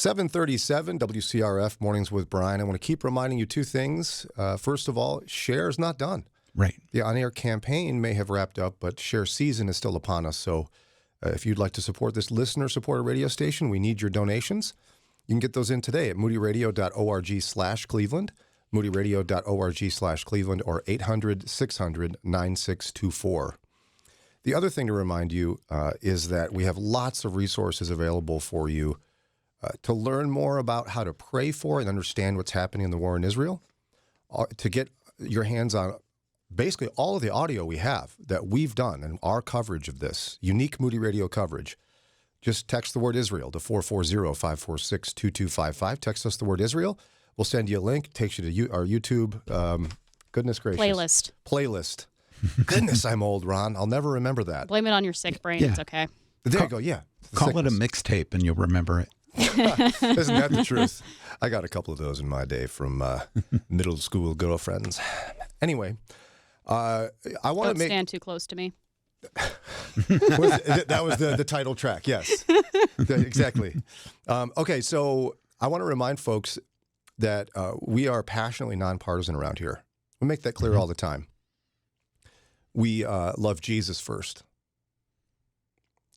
737 WCRF Mornings with Brian. I want to keep reminding you two things. First of all, share is not done. Right. The on-air campaign may have wrapped up, but share season is still upon us. So if you'd like to support this listener-supported radio station, we need your donations. You can get those in today at moodyradio.org/Cleveland, moodyradio.org/Cleveland, or 800-600-9624. The other thing to remind you is that we have lots of resources available for you to learn more about how to pray for and understand what's happening in the war in Israel, to get your hands on basically all of the audio we have that we've done and our coverage of this, unique Moody Radio coverage. Just text the word Israel to 440-546-2255. Text us the word Israel. We'll send you a link. Takes you to our YouTube, goodness gracious. Playlist. Goodness, I'm old, Ron. I'll never remember that. Blame it on your sick brain. Yeah. It's okay. There you go, yeah. Call it a mixtape and you'll remember it. Isn't that the truth? I got a couple of those in my day from middle school girlfriends. Anyway, I want to Don't stand too close to me. That was the title track, yes. Exactly. Okay, so I want to remind folks that we are passionately nonpartisan around here. We make that clear all the time. We love Jesus first.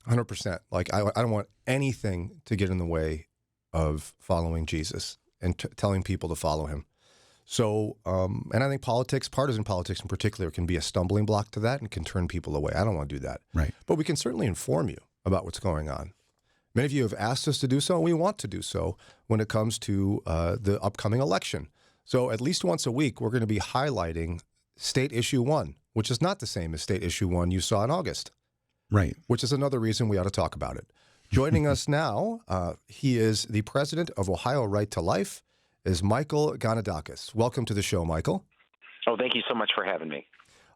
100%. Like, I don't want anything to get in the way of following Jesus and telling people to follow him. So, and I think politics, partisan politics in particular, can be a stumbling block to that and can turn people away. I don't want to do that. Right. But we can certainly inform you about what's going on. Many of you have asked us to do so, and we want to do so when it comes to the upcoming election. So at least once a week, we're going to be highlighting State Issue 1, which is not the same as State Issue 1 you saw in August. Right. Which is another reason we ought to talk about it. Joining us now, he is the president of Ohio Right to Life, is Michael Gonidakis. Welcome to the show, Michael. Oh, thank you so much for having me.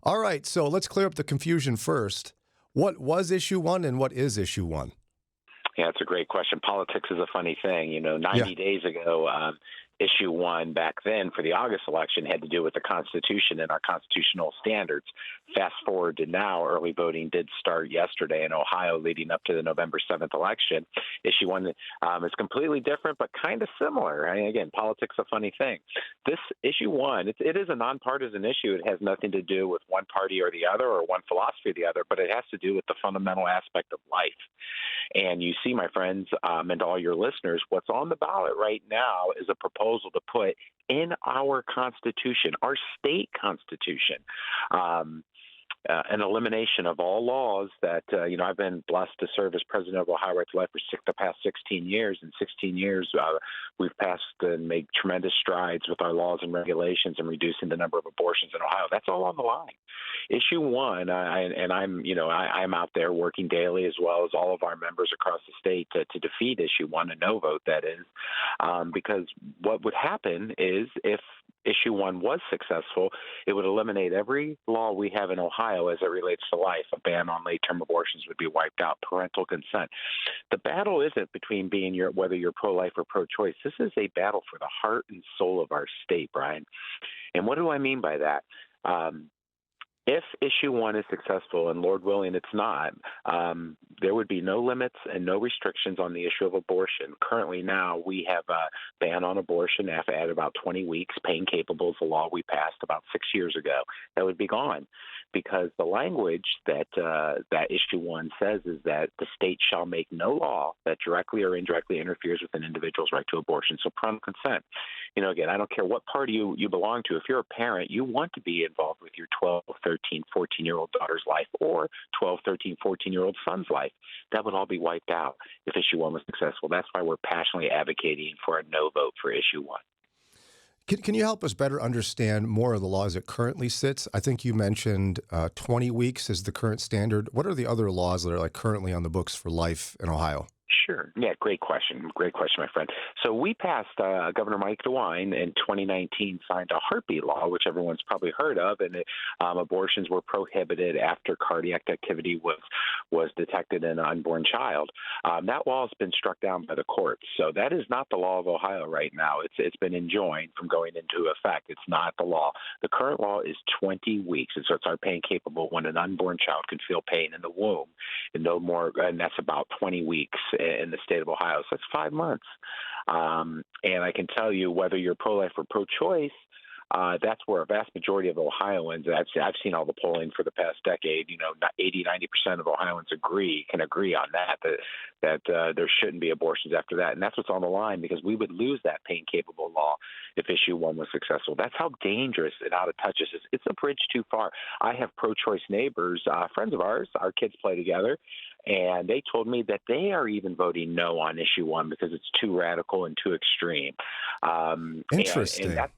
All right, so let's clear up the confusion first. What was Issue 1 and what is Issue 1? Yeah, it's a great question. Politics is a funny thing. 90 days ago, Issue 1 back then for the August election had to do with the Constitution and our constitutional standards. Fast forward to now, early voting did start yesterday in Ohio leading up to the November 7th election. Issue 1 is completely different but kind of similar. Again, politics is a funny thing. This Issue 1, it is a nonpartisan issue. It has nothing to do with one party or the other or one philosophy or the other, but it has to do with the fundamental aspect of life. And you see, my friends, and all your listeners, what's on the ballot right now is a proposal to put in our Constitution, our state Constitution, an elimination of all laws that, I've been blessed to serve as president of Ohio Right to Life for the past 16 years. In 16 years, we've passed and made tremendous strides with our laws and regulations and reducing the number of abortions in Ohio. That's all on the line. Issue 1, I'm out there working daily as well as all of our members across the state to defeat Issue 1, a no vote, that is, because what would happen is if Issue 1 was successful, it would eliminate every law we have in Ohio as it relates to life. A ban on late-term abortions would be wiped out. Parental consent. The battle isn't between whether you're pro-life or pro-choice. This is a battle for the heart and soul of our state, Brian. And what do I mean by that? If Issue 1 is successful, and Lord willing it's not, there would be no limits and no restrictions on the issue of abortion. Currently now we have a ban on abortion at about 20 weeks. Pain capable is a law we passed about 6 years ago. That would be gone because the language that Issue 1 says is that the state shall make no law that directly or indirectly interferes with an individual's right to abortion. So parental consent. Again, I don't care what party you belong to. If you're a parent, you want to be involved with your 12, 13, 14-year-old daughter's life or 12, 13, 14-year-old son's life. That would all be wiped out if Issue 1 was successful. That's why we're passionately advocating for a no vote for Issue 1. Can you help us better understand more of the law as it currently sits? I think you mentioned 20 weeks is the current standard. What are the other laws that are currently on the books for life in Ohio? Sure. Yeah, great question. Great question, my friend. So we passed, Governor Mike DeWine in 2019 signed a heartbeat law, which everyone's probably heard of, and abortions were prohibited after cardiac activity was detected in an unborn child. That law has been struck down by the courts. So that is not the law of Ohio right now. It's been enjoined from going into effect. It's not the law. The current law is 20 weeks, and so it's our pain capable when an unborn child can feel pain in the womb, and no more, and that's about 20 weeks in the state of Ohio. So that's 5 months. And I can tell you, whether you're pro-life or pro-choice, that's where a vast majority of Ohioans, I've seen all the polling for the past decade, 80, 90% of Ohioans can agree on that there shouldn't be abortions after that. And that's what's on the line, because we would lose that pain-capable law if issue one was successful. That's how dangerous and out of touch this is. It's a bridge too far. I have pro-choice neighbors, friends of ours, our kids play together, and they told me that they are even voting no on issue one because it's too radical and too extreme. Interesting. And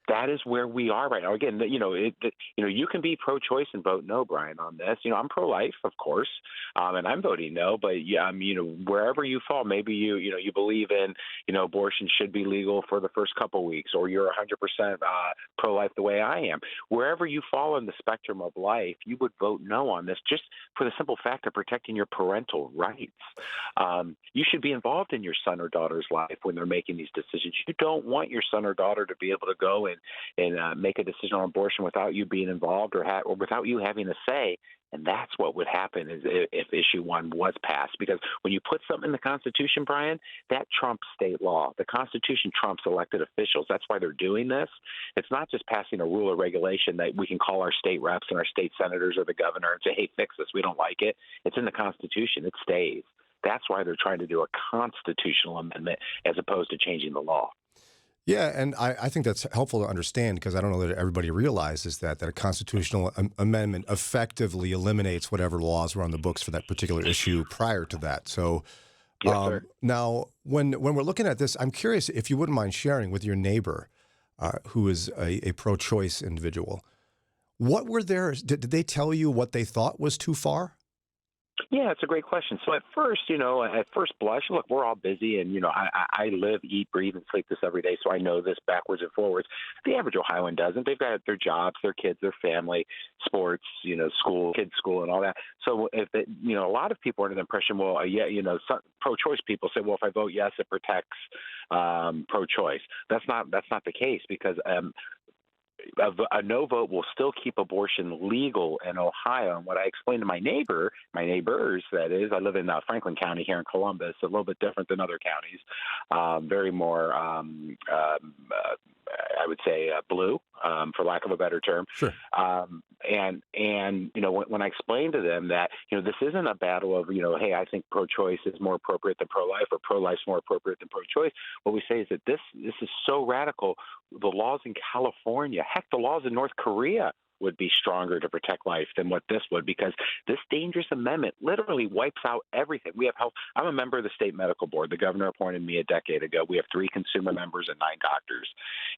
that is where we are right now. Again, you can be pro-choice and vote no, Brian, on this. I'm pro-life, of course, and I'm voting no. But wherever you fall, maybe you believe in abortion should be legal for the first couple weeks, or you're 100% pro-life the way I am. Wherever you fall in the spectrum of life, you would vote no on this, just for the simple fact of protecting your parental rights. You should be involved in your son or daughter's life when they're making these decisions. You don't want your son or daughter to be able to go and make a decision on abortion without you being involved or without you having a say. And that's what would happen if issue one was passed. Because when you put something in the Constitution, Brian, that trumps state law. The Constitution trumps elected officials. That's why they're doing this. It's not just passing a rule or regulation that we can call our state reps and our state senators or the governor and say, hey, fix this. We don't like it. It's in the Constitution. It stays. That's why they're trying to do a constitutional amendment as opposed to changing the law. Yeah, and I think that's helpful to understand, because I don't know that everybody realizes that a constitutional amendment effectively eliminates whatever laws were on the books for that particular issue prior to that. So Yes, sir. now, when we're looking at this, I'm curious if you wouldn't mind sharing with your neighbor, who is a pro-choice individual, what were did they tell you what they thought was too far? Yeah, it's a great question. So at first, at first blush, look, we're all busy, and I live, eat, breathe, and sleep this every day, so I know this backwards and forwards. The average Ohioan doesn't. They've got their jobs, their kids, their family, sports, school, kids' school, and all that. So if a lot of people are under the impression, well, some pro-choice people say, well, if I vote yes, it protects pro-choice. That's not the case, because a no vote will still keep abortion legal in Ohio. And what I explained to my neighbors, that is, I live in Franklin County here in Columbus, a little bit different than other counties, very more, I would say, blue, for lack of a better term. Sure. And when I explained to them that, this isn't a battle of, hey, I think pro-choice is more appropriate than pro-life, or pro-life is more appropriate than pro-choice. What we say is that this is so radical. The laws in California, heck, the laws in North Korea would be stronger to protect life than what this would, because this dangerous amendment literally wipes out everything. We have health. I'm a member of the state medical board. The governor appointed me a decade ago. We have 3 consumer members and 9 doctors.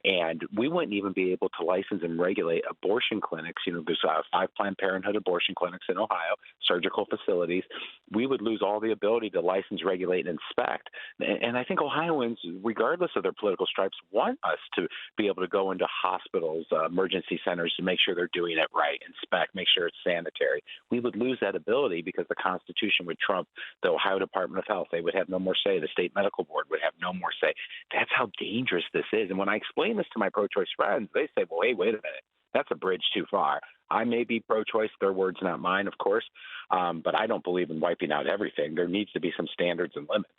And we wouldn't even be able to license and regulate abortion clinics. There's 5 Planned Parenthood abortion clinics in Ohio, surgical facilities. We would lose all the ability to license, regulate, and inspect. And I think Ohioans, regardless of their political stripes, want us to be able to go into hospitals, emergency centers, to make sure they're doing it right, inspect, make sure it's sanitary. We would lose that ability because the Constitution would trump the Ohio Department of Health. They would have no more say. The state medical board would have no more say. That's how dangerous this is. And when I explain this to my pro-choice friends, they say, well, hey, wait a minute. That's a bridge too far. I may be pro-choice, their words, not mine, of course, but I don't believe in wiping out everything. There needs to be some standards and limits.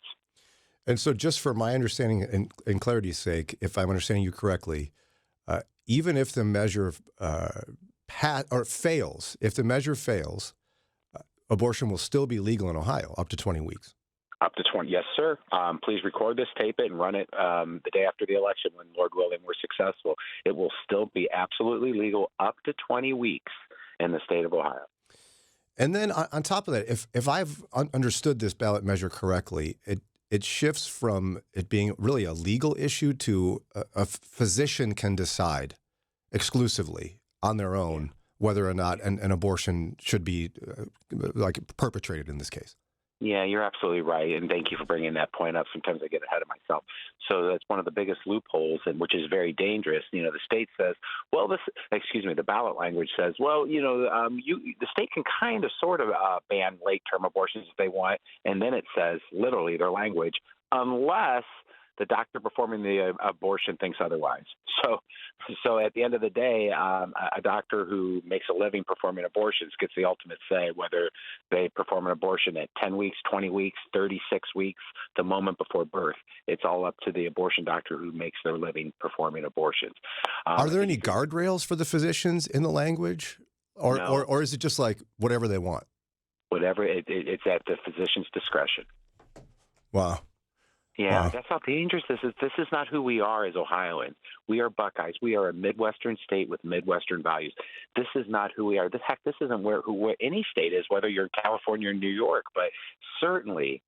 And so, just for my understanding and clarity's sake, if I'm understanding you correctly, even if the measure fails, abortion will still be legal in Ohio up to 20 weeks. Up to 20, yes, sir. Please record this, tape it, and run it the day after the election when, Lord willing, we're successful. It will still be absolutely legal up to 20 weeks in the state of Ohio. And then on top of that, if I've understood this ballot measure correctly, it shifts from it being really a legal issue to a physician can decide exclusively on their own whether or not an abortion should be perpetrated in this case. Yeah, you're absolutely right, and thank you for bringing that point up. Sometimes I get ahead of myself. So that's one of the biggest loopholes, and which is very dangerous. The state says, well, the ballot language says, well, the state can kind of sort of ban late-term abortions if they want, and then it says, literally, their language, unless the doctor performing the abortion thinks otherwise. So at the end of the day, a doctor who makes a living performing abortions gets the ultimate say whether they perform an abortion at 10 weeks, 20 weeks, 36 weeks, the moment before birth. It's all up to the abortion doctor who makes their living performing abortions. Are there any guardrails for the physicians in the language? Or, No. or is it just like whatever they want? Whatever, it's at the physician's discretion. Wow. Yeah, Wow. that's how dangerous this is. This is not who we are as Ohioans. We are Buckeyes. We are a Midwestern state with Midwestern values. This is not who we are. This isn't where any state is, whether you're in California or New York, but certainly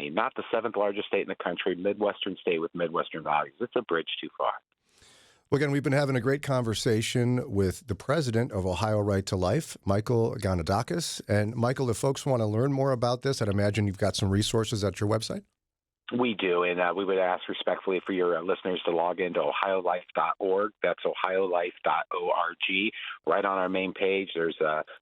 not the seventh largest state in the country, Midwestern state with Midwestern values. It's a bridge too far. Well, again, we've been having a great conversation with the president of Ohio Right to Life, Michael Gonidakis. And Michael, if folks want to learn more about this, I'd imagine you've got some resources at your website. We do, and we would ask respectfully for your listeners to log into ohiolife.org. That's ohiolife.org. Right on our main page, there's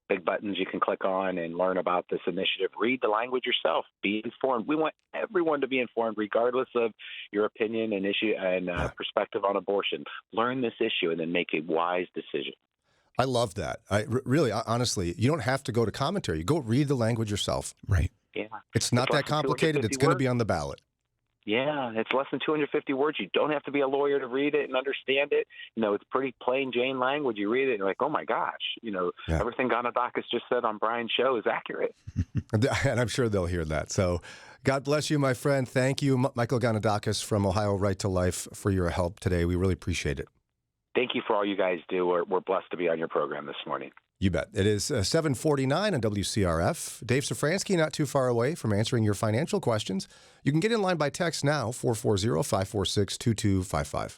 big buttons you can click on and learn about this initiative. Read the language yourself. Be informed. We want everyone to be informed, regardless of your opinion and issue and perspective on abortion. Learn this issue and then make a wise decision. I love that. Really, honestly, you don't have to go to commentary. You go read the language yourself. Right. Yeah, It's not that complicated. It's going to be on the ballot. Yeah, it's less than 250 words. You don't have to be a lawyer to read it and understand it. It's pretty plain Jane language. You read it and you're like, oh, my gosh. Everything Gonidakis just said on Brian's show is accurate. And I'm sure they'll hear that. So God bless you, my friend. Thank you, Michael Gonidakis from Ohio Right to Life, for your help today. We really appreciate it. Thank you for all you guys do. We're blessed to be on your program this morning. You bet. It is 7:49 on WCRF. Dave Safransky, not too far away from answering your financial questions. You can get in line by text now, 440-546-2255.